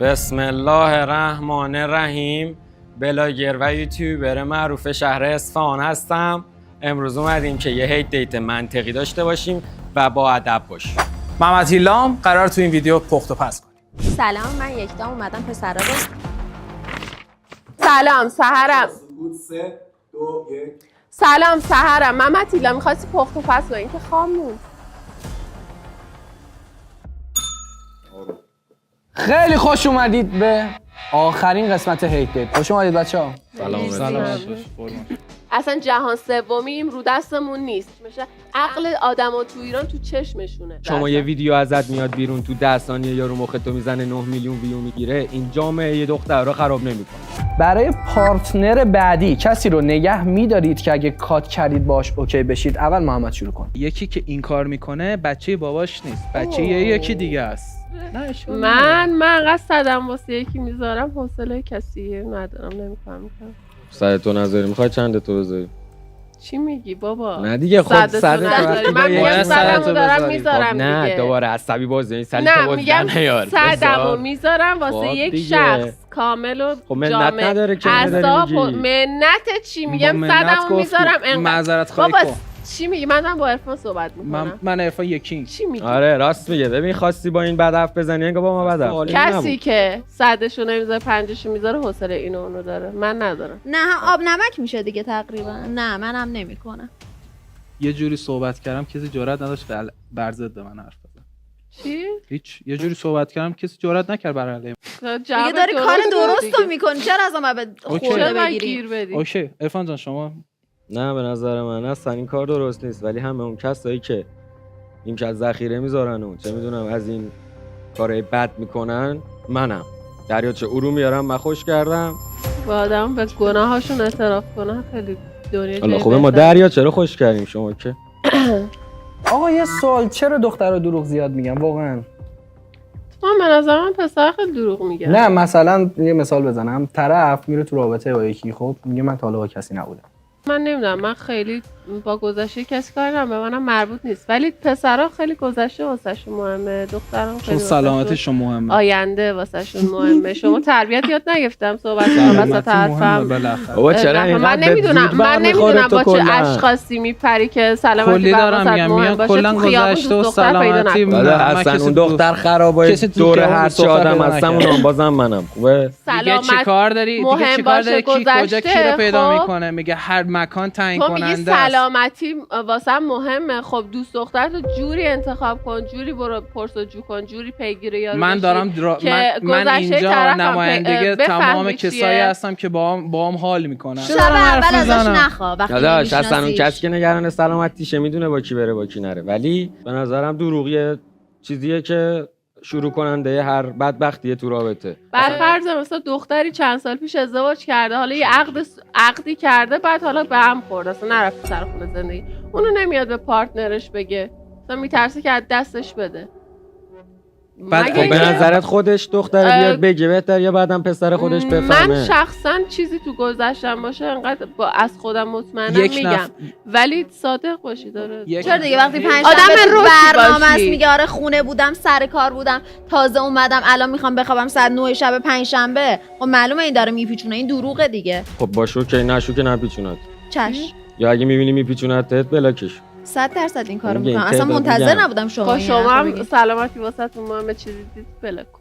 بسم الله الرحمن الرحیم. بلاگر و یوتیوبر معروف شهر اصفهان هستم. امروز اومدیم که یه هیت دیت منطقی داشته باشیم و با ادب باشیم. محمد هیلام قرار تو این ویدیو پخت و پز کنیم. سلام، من یکتا اومدم پسرا رو. سلام سحرم. 3 2 1. سلام سحرم. محمد هیلام می‌خواستی پخت و پز کنی که خامون. خیلی خوش اومدید به آخرین قسمت هیت دیت. خوش اومدید بچه‌ها. سلام. اصلا جهان سومیم رو دستمون نیست. میشه عقل آدمو تو ایران تو چشمشونه. شما یه ویدیو ازت میاد بیرون تو 10 ثانیه یا رو مخ تو میزنه 9 میلیون ویو میگیره، این جامعه یه دختر رو خراب نمیکنه. برای پارتنر بعدی کسی رو نگه می‌دارید که اگه کات کردید باش اوکی بشید؟ اول محمد شروع کن. یکی که این کار میکنه بچه باباش نیست، بچه یکی دیگه است. من قصد صدم واسه یکی میذارم، حوصله کسی ندارم، نمی‌فهمم. صد تو نذاری، میخوای چند تو بذاری؟ چی میگی بابا؟ نه دیگه خود صد وقتی من میگم باید صدمو صدتو دارم بذاری. میذارم نه دیگه. دوباره عصبی بازی سلی نه تو میگم نیار. صدمو میذارم واسه خب یک دیگه. شخص کامل و خب منت جامع. نداره که اعصاب اینو داری میگی. منت چی میگم؟ با منت صدمو گفتی. میذارم انقدر. معذرت خواهی بابا کن. چی میگی؟ من دارم با عرفان صحبت میکنم. من عرفان یکی. چی میگی؟ آره راست میگه. ببین خواستی با این بد حرف بزنی انگار با ما بد حرف. کسی که صدشو نمیذاره پنجشو میذاره حوصله اینو اونو داره. من ندارم. نه آب نمک میشه دیگه تقریبا. نه منم نمیکنم. یه جوری صحبت کردم کسی جرئت نداشت بر ضد من حرف بزنه. چی؟ هیچ. یه جوری صحبت کردم کسی جرئت نکرد بر علیه دیگه داری کار درست رو میکنی، چرا از ما به اوکی. خورده چرا بگیریم؟ گیر بدی؟ اوکی عرفان جان شما نه به نظر من اصلا این کار درست نیست، ولی همه اون کسایی که نیمکت ذخیره میذارن و چه میدونم از این کارهای بد میکنن، منم دریاچه او رو میارم من خوش کردم. با آدم به گناهاشون اعتراف کنن خیلی دنیا حالا جای خوبه ما بهتری. دریا چرا خوش کردیم شما که آقا یه سوال، چرا دخترها دروغ زیاد میگن واقعا؟ من به نظر من پسر خیلی دروغ میگن. نه مثلا یه مثال بزنم، طرف میره تو رابطه با یکی، خب میگه من تا حالا با کسی نبودم. من نمیدونم، من خیلی با گذشته کسی کاری ندارم، به منم مربوط نیست، ولی پسرا خیلی گذشته واسهشون مهمه، دخترام خیلی چون سلامتشون مهمه. آینده واسهشون مهمه. شما تربیت یاد نگرفتم صحبت کنم وسط سلامتی مهمه حرفم. بالاخره. بابا چرا من نمیدونم با چه اشخاصی میپری که سلامتی کلی دارم واسط مهم میگم باشه. کلا تو خیابون گذشته دوست و دختر پیدا سلامتی نکن. اصلا اون دختر خرابای کسی تو دور خیابون هر دوست چه دختر آدم پیدا هستم نکرد. اونم بازم منم. خوبه دیگه چی سلامت کار داری؟ دیگه مهم چی کار باشه، داری؟ کی کجا گذشته، کی رو پیدا خب؟ میکنه؟ میگه هر مکان تعیین تو میگی کننده است. سلامتی واسه مهمه، خب دوست دختر تو جوری انتخاب کن، جوری برو پرسجو کن، جوری پیگیری یارو من بشی دارم که من گذشته اینجا طرفم نماینده بفهمی تمام چیه. کسایی هستم که با هم حال میکنن. شب اول ازش نخوا وقتی داداش اصلا اون نمی‌شناسیش. کسی که نگران سلامتیشه میدونه با کی بره با کی نره، ولی به نظرم دروغیه چیزیه که شروع کننده هر بدبختیه تو رابطه. بر فرض مثلا دختری چند سال پیش ازدواج کرده، حالا یه عقدی کرده، بعد حالا به هم خورد، اصلا نرفته سر خونه زندگی، اونو نمیاد به پارتنرش بگه، مثلا میترسه که از دستش بده. بعد مگه خب به اینکه- نظرت خودش دختر بیاد بگه بهتر یا بعدم پسر خودش بفهمه؟ من شخصا چیزی تو گذشتم باشه انقدر از خودم مطمئنم یک میگم، نفر- ولی صادق باشی داره. چرا دیگه وقتی پنج آدم شنبه تو روشی برنامه است باشی. میگه آره خونه بودم سر کار بودم تازه اومدم الان میخوام بخوابم ساعت 9 شب پنجشنبه، خب معلومه این داره میپیچونه، این دروغه دیگه. خب باشو که نشو که نپیچونت، چش یا اگه میبینی میپیچونتت بلاکش. 100% این کارو میگه این میکنم. اصلا تعداد منتظر میگم. نبودم شما با این شما حرفو هم بگید. سلامتی واسهتون مهمه، چیزی دید بلکن.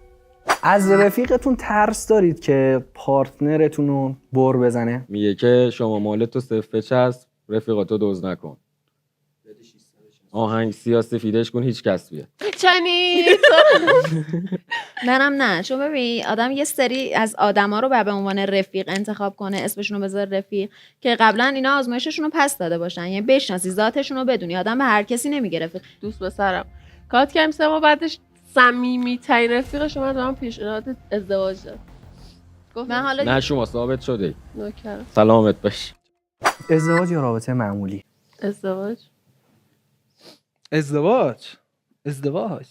از رفیقتون ترس دارید که پارتنرتون رو بر بزنه؟ میگه که شما مال تو صفر بچسب، رفیقاتو دوز نکن، آهنگ سیاسفیدش کن، هیچ کس بیه. چنی منم نه، چون ببین آدم یه سری از آدما رو به عنوان رفیق انتخاب کنه، اسمشون رو بذاره رفیق، که قبلا اینا آزمایششون رو پس داده باشن، یعنی بشناسی ذاتشون رو بدونی. آدم به هر کسی نمیگه رفیق. دوست پسرم کات کردیم 3 ماه بعدش صمیمی ترین رفیقش من دارم پیشنهاد ازدواج داد. گفت من حالا نه شما ثابت شده. نوکرم. سلامت باش. ازدواج یا رابطه معمولی؟ ازدواج ازدواج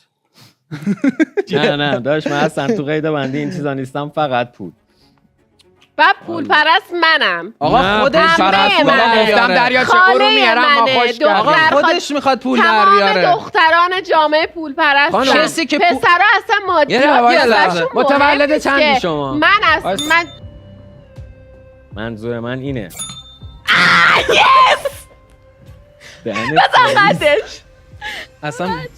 نه داشت من اصلا تو قید بندی این چیزا نیستم، فقط پول. بعد پول پرست منم. آقا خودش همه منه. گفتم دریاچه خاله رو میارم ما منه. خوش کردم. آقا دختر خودش میخواد پول در تمام بیاره. دختران جامعه پول پرستن. خانم. کسی که پسرا اصلا مادیات یه لحظه. واسهشون متولد مهم نیست چندی که شما؟ من منظور من اینه. بزن قدش.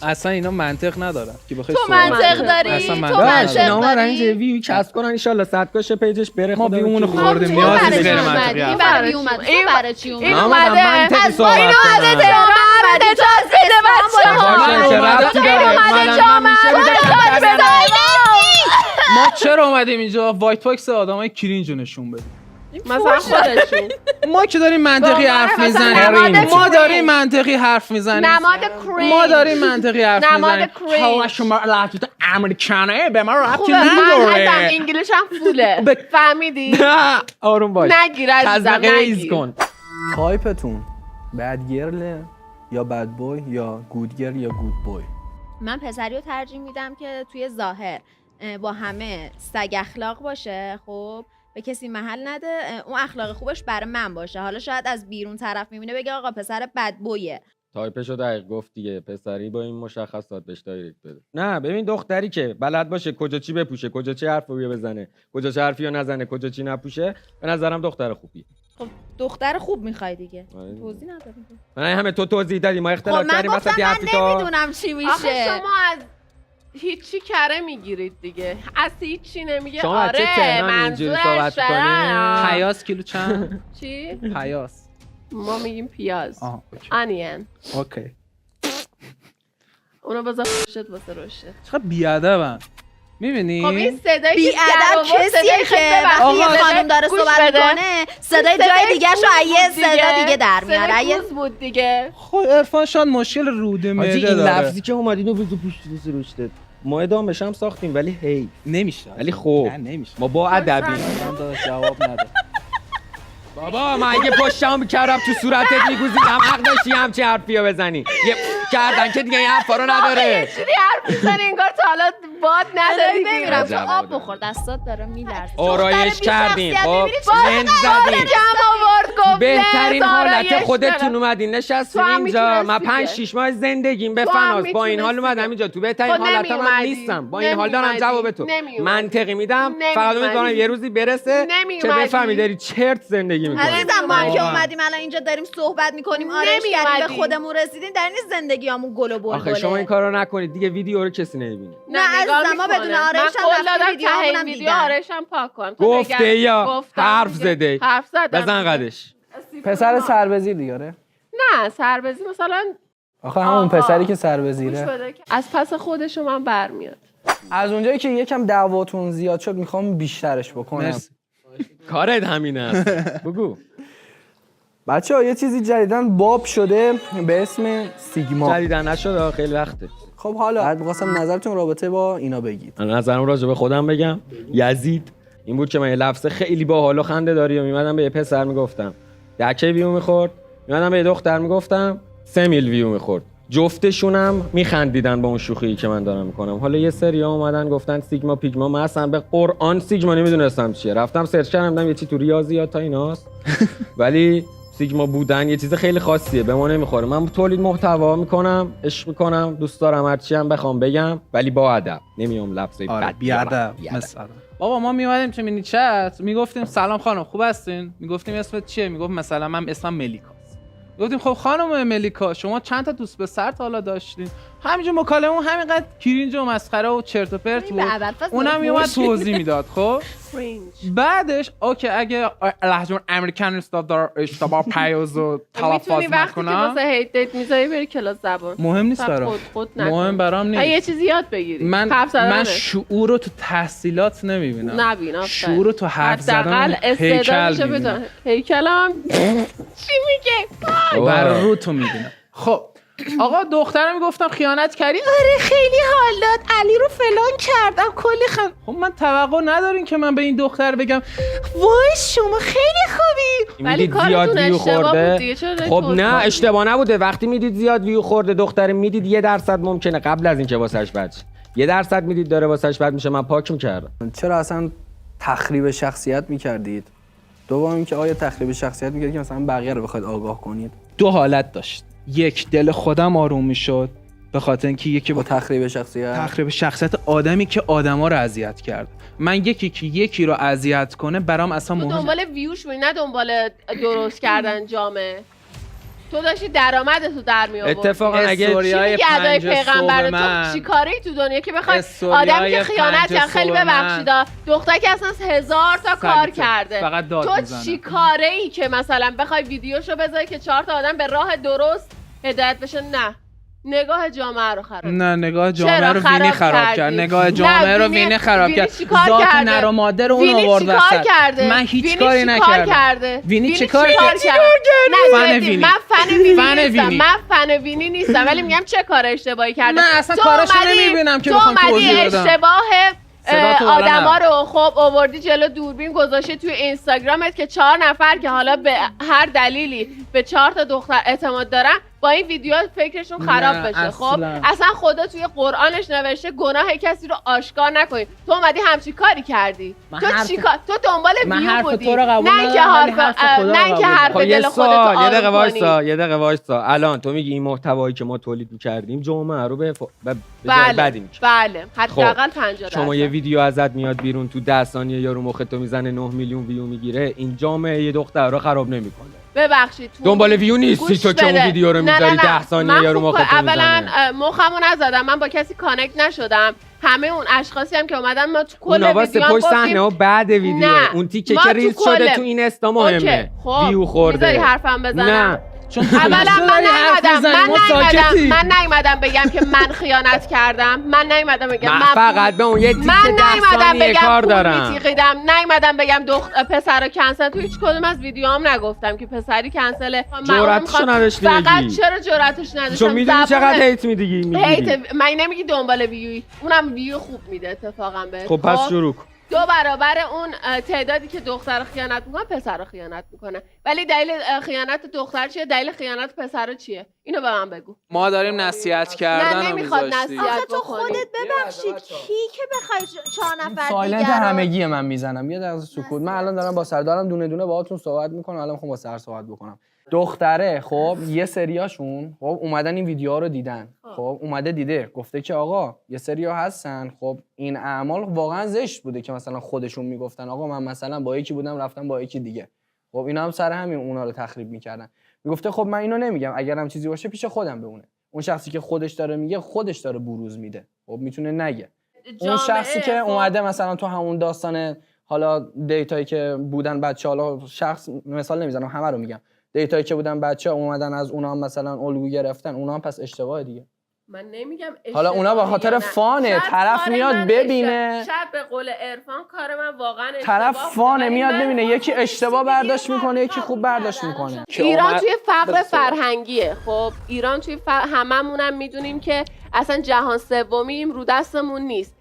اصلا اینا منطق ندارن که بخوای تو منطق داری؟ اصلا تو منطق منطق نداره. اومدن اینجا داری؟ ویو کسب کنن ان شاء الله 100 کاش پیجش بره. ما خدا ویومونو وکیل. خوردیم، تو نیازی برای نیست چی غیر اومدی؟ منطقی این حرف برای اومد. تو این- برای چی این اومد؟ من اومدم اومده منطقی از صحبت اینو اومده کنم. تهران اومده اجازه بده بچه‌ها. چه ربطی داره؟ اومدن من میشه بوده کاری ما چرا اومدیم اینجا وایت باکس آدمای کرینج رو نشون بدیم؟ مثلا خودشون ما که داریم منطقی حرف مثلا میزنیم، نماد ما کرینج. داریم منطقی حرف میزنیم، نماد کرینج. ما داریم منطقی حرف نماد میزنیم. کرینج. حالا شما لحظه امریکانه به من ربطی خوبه من هستم نداره. انگلیش هم فوله فهمیدی؟ آروم باش. نگیر عزیزم تزبقه ریز نگیر. کن. تایپتون بد گرل یا بد بوی یا گود گرل یا گود بوی؟ من پسری رو ترجیح میدم که توی ظاهر با همه سگ اخلاق باشه، خب به کسی محل نده، اون اخلاق خوبش برای من باشه. حالا شاید از بیرون طرف میبینه بگه آقا پسر بد بویه. تایپشو دقیق گفت دیگه. پسری با این مشخصات بهش دایرکت بده. نه ببین دختری که بلد باشه کجا چی بپوشه، کجا چه حرفی بزنه، کجا چه حرفی نزنه، کجا چی نپوشه، به نظرم دختر خوبیه. خب دختر خوب میخوای دیگه. آره. توضیح نداریم. من همه تو توضیح دادی ما خب اختلاف من کردیم گفتم وسط من حرفی تو. نمیدونم چی آخه میشه. شما از هیچی کره میگیرید دیگه. از هیچی نمیگه. شما از چه آره تهران اینجوری منظورش صحبت فلان. پیاس کیلو چند؟ چی؟ پیاس. ما میگیم پیاز. آها اوکی. آنین. اوکی. اونو بذار شد واسه روشه. چقدر بیادبن. میبینی؟ خب این صدایی که بیادب در آورد، کسیه صدایی که خیلی وقتی ببخشید. یه آقا، خانم داره گوش صحبت بده. میکنه صدای جای دیگه شو یه صدا دیگه در میاره. صدای یه گوز بود دیگه. خب عرفان شاید مشکل روده حاجی معده این داره. لفظی که اومدین و ویزو پوشت روشته ما ادامهش هم ساختیم ولی هی نمیشه. ولی خب نه نمیشه. ما با ادبی من داداش جواب نده. بابا من اگه پشتم میکردم تو صورتت میگوزیدم حق داشتی همچی حرفی رو بزنی یه کردن که دیگه این حرفا رو نداره. چیزی حرف میزنی انگار تا حالا باد نداری بمیرم تو جواب آب دادم. بخور دستات داره میلرزه. آرایش کردین خب لنز باد زدین کم آورد گفت بهترین لنز حالت آرایش خودتون داره. اومدین نشستین تو هم اینجا من میتونستی 5-6 ماه زندگیم به تو هم فناس با این حال میتونستی اومدم اینجا تو بهترین خب حالت من نمی‌اومدی. نیستم با این حال دارم نمی‌اومدی. جواب تو نمی‌اومدی. منطقی میدم فقط نمی‌اومدی. امیدوارم یه روزی برسه که نمی‌اومدی. بفهمی داری چرت زندگی میکنی. عزیزم ما که واقعا. اومدیم الان اینجا داریم صحبت میکنیم آرایش کردیم به نمی‌اومدی. خودمون رسیدیم در این زندگیامون گل و بلبله. آخه شما این کارو نکنید دیگه ویدیو رو کسی نمیبینه. نه عزیزم ما بدون آرایش هم من رفتیم قول ویدیوهامون دادم هم ویدیو دیدن. آرایشم پاک کنم. تو گفته نگران. یا گفتم حرف دیگه. زده حرف زدم بزن دیگه. قدش. پسر سربزیر دیگه. نه سربزی مثلا آخه همون آها. پسری که گوش سربزیره. بده که از پس خودشو من برمیاد. از اونجایی که یکم دعواتون زیاد شد میخوام بیشترش بکنم. مرسی. کارت همین است. بگو. بچه‌ها یه چیزی جدیدن باب شده به اسم سیگما. جدیدن نشد خیلی وقته. خب حالا بعد می‌خواستم نظرتون رابطه با اینا بگید. من نظرم راجع به خودم بگم یزید این بود که من یه لفظ خیلی باحال و خنده داری و میمدم به یه پسر میگفتم 10K ویو میخورد، میمدم به یه دختر میگفتم 3 میل ویو میخورد. جفتشونم میخندیدن با اون شوخی که من دارم میکنم. حالا یه سریا اومدن گفتن سیگما پیگما، من اصلا به قرآن سیگما نمیدونستم چیه. رفتم سرچ کردم دیدم یه چی تو ریاضیات تا ایناست. ولی سیگما بودن یه چیز خیلی خاصیه به ما نمیخوره. من تولید محتوا میکنم، عشق میکنم، دوست دارم هرچی هم بخوام بگم ولی با ادب. نمیام لفظای آره بد بیادب بیارم. مثلا. بابا ما میومدیم تو مینی چت میگفتیم سلام خانم خوب هستین؟ میگفتیم اسمت چیه؟ میگفت مثلا من اسمم ملیکاست. گفتیم خب خانم ملیکا شما چند تا دوست پسر تا حالا داشتین؟ همینجا مکالمه همینقدر کرینج و مسخره و چرت و پرت بود. اونم میومد توضیح میداد. خب بعدش اوکی اگه لهجه امریکن اشتباه پیاز و تلفظ میتونی وقتی که نکنم واسه هیت دیت میذاری بری کلاس زبان. مهم نیست برام. خود مهم برام نیست. یه چیزی یاد بگیری. من شعور رو تو تحصیلات نمیبینم. نبین آفرین. شعور رو تو حرف زدن حداقل استعدادشو بدون. هیکلم چی میگه؟ برای رو تو میبینم. خب آقا دخترم میگفتم خیانت کردی؟ آره خیلی حال داد علی رو فلان کردم کلی خب من توقع ندارین که من به این دختر بگم وای شما خیلی خوبی. ولی میدید زیاد کارتون ویو اشتباه خورده. بود دیگه. چرا داری خب توضیح نه میدی؟ اشتباه نبوده. وقتی میدید زیاد ویو خورده دختر میدید 1% ممکنه قبل از اینکه واسش بد شه 1% میدید داره واسش بد میشه من پاک میکردم. چرا اصلا تخریب شخصیت میکردید؟ دوم اینکه آیا تخریب شخصیت میگه که مثلا بقیه رو بخواید آگاه کنید؟ دو حالت داشت. یک، دل خودم آروم میشد به خاطر اینکه یکی با با تخریب شخصیت تخریب شخصیت آدمی که آدما رو اذیت کرد. من یکی که یکی رو اذیت کنه برام اصلا تو مهم. دنبال ویوش بودی نه دنبال درست کردن جامعه. تو داشتی درآمدتو در می آوردی. اتفاقا اگه چی میگه ادای پیغمبر من. تو چی کاری تو دنیا که بخوای استوریای آدمی که خیانت 5 کرد خیلی صبح من. ببخشید دختر که اصلا 1000 تا کار کرده فقط داد تو میزنه. چی کاره ای که مثلا بخوای ویدیوشو بذاری که 4 تا آدم به راه درست هدایت بشه؟ نه، نگاه جامعه رو خراب. نه، نگاه جامعه چرا رو وینی خراب کردی؟ کرد. نگاه نه، جامعه رو وینی- وینی خراب وینی کرد. چیکار ذات کرده؟ نر و مادر اون وینی آورد چیکار وسط. کرده؟ من هیچ وینی کاری چیکار نکردم. کرده؟ وینی چیکار کرده؟ فن نه جدی، وینی. من فن وینی فن نیستم. وینی. من فن وینی نیستم ولی میگم چه کار اشتباهی کرده. من اصلا تو کاراشو اومدی- نمیبینم که تو بخوام اومدی توضیح بدم. اشتباه صدا تو بالا آدما نبر. رو خب آوردی جلو دوربین گذاشتی توی اینستاگرامت که 4 نفر که حالا به هر دلیلی به 4 تا دختر اعتماد دارن با این ویدیو فکرشون خراب نه، بشه. خب اصلاً. اصلا خدا توی قرآنش نوشته گناه کسی رو آشکار نکنی. تو اومدی همچی کاری کردی. من تو حرف- چی کار؟ تو دنبال من ویو حرف بودی. تو رو قبول نه اینکه ندارم، ولی حرف حرف خدا رو نه اینکه قبول حرف خب یه دل خودتو سوال، یه دقیقه آروم وایسا، کنی. یه دقیقه وایسا. الان تو میگی این محتوایی که ما تولید می‌کردیم جامعه رو به جای بله بدی می‌کنه. بله حداقل 50 شما یه ویدیو ازت میاد بیرون تو 10 ثانیه یارو مخت تو میزنه 9 میلیون ویو میگیره، این جامعه یه دختر رو خراب نمیکنه. ببخشید تو دنبال ویو نیستی گوش تو که اون بده. ویدیو رو نه، میذاری نه، 10 ثانیه من یارو خوب مخت تو اولا میزنه. مخمو نزدم، من با کسی کانکت نشدم. همه اون اشخاصی هم که اومدن ما تو کل اون واسه ویدیو هم پشت صحنه و بعد ویدیو نه. اون تیکه ما که تو ریز کل- شده تو این استا اوکی، مهمه. خب ویو خورده. میذاری حرفم بزنم؟ نه چون اولا من داری حرف نیومدم میزنی، ما ساکتی. من نیومدم بگم که من خیانت کردم. من نیومدم بگم من من فقط به اون یه تیکه من 10 نیومدم ثانیه بگم کار پول دارم. میتیقیدم. نیومدم بگم پسر رو کنسل. تو هیچ کدوم از ویدیوهام نگفتم که پسری کنسله. جرأتشو نداشتی فقط بگی. چرا جرأتش نداشتم؟ چون میدونی زبون- چقدر هیت میگیری. هیت من نمیگی دنبال ویوی، اونم ویو خوب میده اتفاقا بهت. خب پس شروع کن. 2 برابر اون تعدادی که دختر رو خیانت میکنه پسر رو خیانت میکنه. ولی دلیل خیانت دختر چیه؟ دلیل خیانت پسر چیه؟ اینو به من بگو. ما داریم نصیحت کردن نه، رو نمیخواد میذاشتی. نصیحت آخه تو بکنی. خودت ببخشید کی که بخوای 4 نفر سایلنت دیگر رو- همگی من میزنم. یه دقیقه سکوت. من الان دارم با سردارم دونه دونه باهاتون صحبت میکنم. الان میخوام با سر صحبت بکنم. دختره خب یه سریاشون خب اومدن این ویدیوها رو دیدن. خب اومده دیده گفته که آقا یه سریا هستن خب این اعمال واقعا زشت بوده که مثلا خودشون میگفتن آقا من مثلا با یکی بودم رفتم با یکی دیگه. خب اینا هم سر همین اونا رو تخریب میکردن. میگفته خب من اینو نمیگم، اگرم چیزی باشه پیش خودم بمونه. اون شخصی که خودش داره میگه خودش داره بروز میده. خب میتونه نگه. اون شخصی که خب، اومده مثلا تو همون داستان حالا دیتایی که بودن بچه، حالا شخص مثال نمیزنم همه رو میگم، دیتایی که بودن بچه اومدن از اونا هم مثلا الگو گرفتن، اونا هم پس اشتباه دیگه. من نمیگم حالا اونا به اشتباهه خاطر یا نه. فانه، شاید طرف کار میاد من ببینه. شاید به قول عرفان کار من واقعا طرف اشتباه فانه بوده. میاد ولی من ببینه یکی اشتباه برداشت دیگه میکنه یکی قبول خوب برداشت کردن. میکنه. ایران توی فقر بذار صحبت. فرهنگیه. خب ایران توی هممونم میدونیم که اصلا جهان سومیم رو دستمون نیست.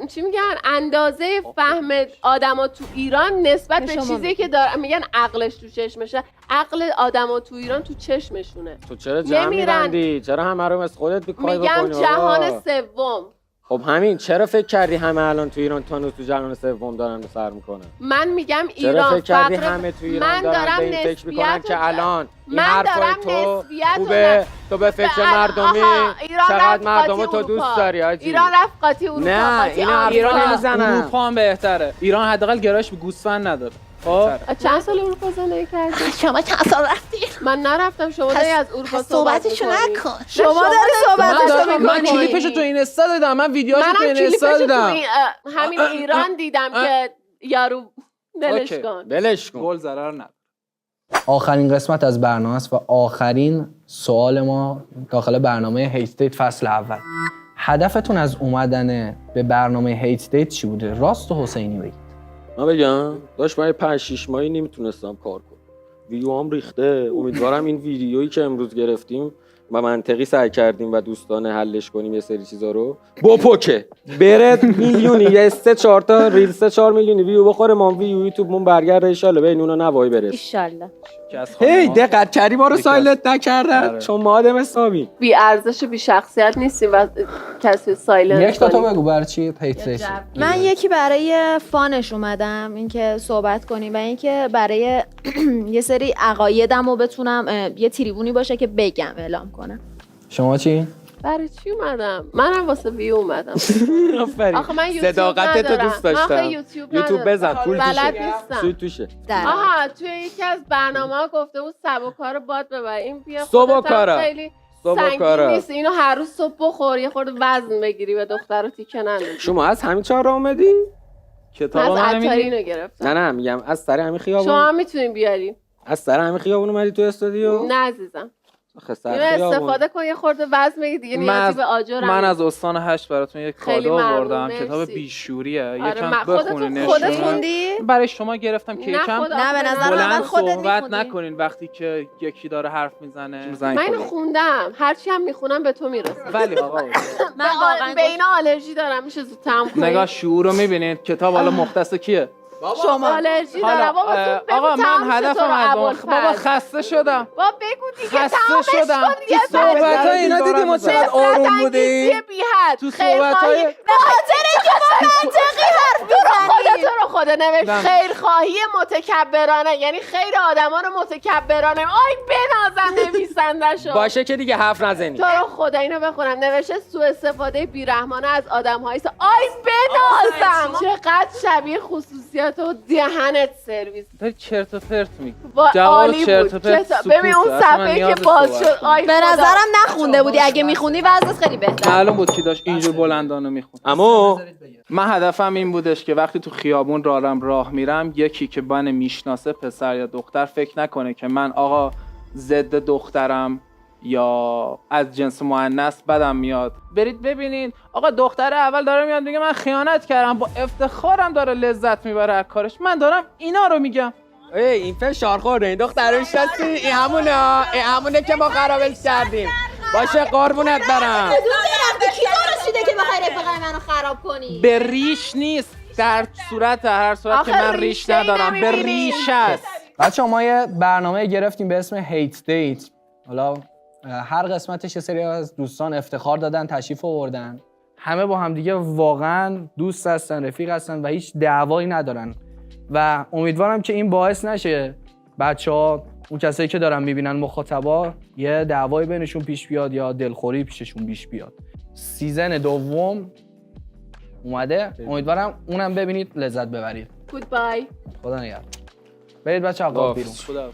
چی میگن اندازه فهم آدما تو ایران نسبت به شما چیزی که دارن میگن عقلش تو چشمشه. عقل آدما تو ایران تو چشمشونه. تو چرا جمع نمیرن. میبندی؟ چرا همه رو مثل خودت بیکای میگم بکنی؟ جهان آقا؟ سوم. خب همین چرا فکر کردی همه الان تو ایران تانوس تو جهان سوم دارن رو سر میکنن؟ من میگم چرا ایران فکر کردی فقر همه تو ایران من دارن دارم به این فکر میکنن نسبیت که الان این من حرفای دارم تو نسبیت خوبه؟ تو به فکر آها، مردمی ایران چقدر رفت مردم قاطی تو دوست اروپا. داری حاجی؟ ایران رفت قاطی اروپا. نه، قاطی این حرفا آمریکا. رو نمیزنم. اروپا هم بهتره. ایران حداقل گرایش به گوسفند نداره. خب چند سال اروپا زندگی کردی؟ شما چند سال رفتی؟ من نرفتم. شما داری از اروپا صحبتشو می‌کنی. نکن. شما داری صحبتشو من می‌کنی. کلیپشو تو این استا دیدم، من ویدیوهاشو تو منم این کلیپشو استا تو دیدم. همین ایران دیدم که یارو دلش اوکی. کن. ولش کن. گل ضرر نداره. آخرین قسمت از برنامه است و آخرین سوال ما داخل برنامه هیت دیت فصل اول. هدفتون از اومدن به برنامه هیت دیت چی بوده؟ راست و حسینی بگید. من بگم داشت من 5-6 ماهی نمیتونستم کار کنم. ویدیوام ریخته. امیدوارم این ویدیویی که امروز گرفتیم و منطقی سعی کردیم و دوستانه حلش کنیم یه سری چیزا رو بپکه. بره میلیونی یه 3-4 تا ریل 3-4 میلیونی ویو بخوره، ما ویو یوتیوبمون برگرده ان شاءالله بین اونا نوایی برس. ایشالله. هی دقت کردی ما رو یکی سایلنت نکردن آره. چون ما آدم حسابی. بی ارزش و بی شخصیت نیستیم و کسی سایلنت یک تا تو کنیم. بگو برای چی هیت من یکی برای فانش اومدم اینکه صحبت کنیم و اینکه برای یه سری عقایدم رو بتونم یه تریبونی باشه که بگم اعلام کنم. شما چی؟ برای چی اومدم؟ منم واسه ویو اومدم. آخه من یوتیوب صداقت تو ندارم. دوست من داشتم. آخه یوتیوب یوتیوب ندارم. بزن پول بلد توشه. نیستم. سود توشه. آها توی یکی از برنامه‌ها گفته بود سبوکارو باد ببر. این بیا سبوکارا. خودت هم خیلی سبوکارا. سنگین نیست. اینو هر روز صبح بخور یه خورده وزن بگیری به دخترو تیکه نندازی. شما از همین چهار راه اومدی؟ کتاب از من عطاری نمیدی؟ اینو گرفتم. نه میگم از سر همین خیابون. شما هم میتونین بیاری. از سر همین خیابون اومدی تو استودیو؟ نه عزیزم. آخه سر اینو خیابون. استفاده کن یه خورده وزن بگیر دیگه نیازی به آجر من از استان 8 براتون یک خیلی کادو ممنون، آوردم. مرسی. کتاب بیشوریه. آره، یکم من- بخونین. خودت نشونه. خوندی؟ برای شما گرفتم که نه یکم خدا نه، به نظر بلند خودت صحبت می‌خوندی. نکنین وقتی که یکی داره حرف میزنه. من اینو خوندم هرچی هم میخونم به تو میرسه. ولی آقا من واقعا به اینا آلرژی دارم میشه زودتر کنی. نگاه شعور رو میبینید. کتاب حالا مختص کیه؟ شما آلرژی دارم بابا حالا تو آقا بگو من تمام شه هدفم تو رو از ابوالفضل. بابا خسته شدم. بابا بگو دیگه خسته تمامش شدم. کن دیگه تو صحبت های اینا دیدی ما چقدر آروم بودی بی حد تو خیرخواهی صحبت‌های- به خاطر که ما منطقی حرف خودت میزنیم. رو خدا نوشت نه. خیرخواهی متکبرانه یعنی خیر آدما رو متکبرانه آی بنازم نویسنده‌شو باشه که دیگه حرف نزنی. تو رو خدا اینو بخونم نوشته سوء استفاده بیرحمانه از آدم‌های آی بنازم چقدر شبیه خصوصیات و دهنت سرویس داری چرت و پرت میگی. با جواب عالی چرت و بود پرت کتاب- سکوته. ببین اون اصلا من صفحه نیاز که باز صحبت شد کنم. آی به خدا. نظرم نخونده بودی. اگه میخوندی وضعت خیلی بهتر. معلوم بود کی داشت اینجور بلندانو میخوند. اما من هدفم این بودش که وقتی تو خیابون راه میرم یکی که من میشناسه پسر یا دختر فکر نکنه که من آقا ضد دخترم یا از جنس مؤنث بدم میاد. برید ببینید آقا دختر اول داره میاد میگه من خیانت کردم، با افتخارم داره لذت میبره از کارش. من دارم اینا رو میگم. این فشار خورده این دخترش هستی این همونه که ما خرابش کردیم. باشه قربونت برم. کی تو رسیده که بخوای رفقای منو خراب کنی؟ به ریش نیست، در صورت هر صورت که آخه من ریش ریشه ندارم، به نمی‌بینی. ریش است. بچه ما یه برنامه گرفتیم به اسم هیت دیت. حالا هر قسمتش یه سری از دوستان افتخار دادن، تشریف آوردن. همه با همدیگه واقعا دوست هستن، رفیق هستن و هیچ دعوایی ندارن و امیدوارم که این باعث نشه بچه‌ها اون کسایی که دارن میبینن مخاطبا یه دعوایی بینشون پیش بیاد یا دلخوری پیششون پیش بیاد. سیزن دوم اومده، امیدوارم اونم ببینید لذت ببرید. گودبای خدا نگهدار. برید بچه‌ها قاب بیرون. خدا